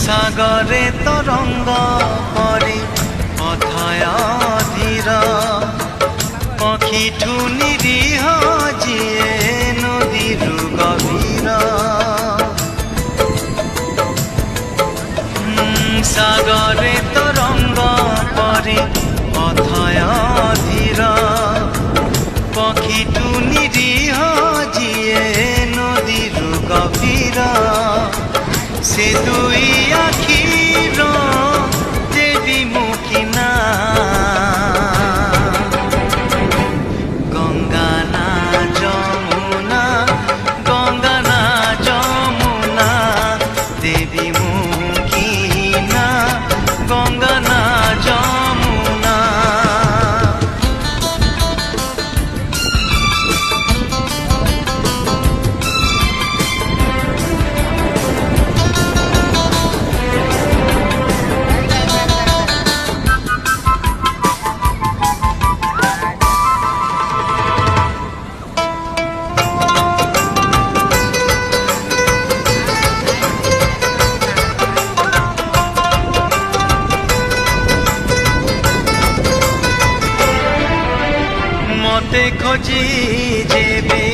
সাগরে তরঙ্গ পরি অথয় ধীর পক্ষীঠু নিরীহ যিয়ে নদীর গভীর সাগরে তরঙ্গ পরি অথয় ধীর পক্ষীঠু নিরীহ যিয়ে নদীর গভীর সে দুই আখির দেবী মুখিনা গঙ্গা না যমুনা গঙ্গা না যমুনা দেবী মুখিনা গঙ্গা না যমুনা মতে খোঁজি যেবে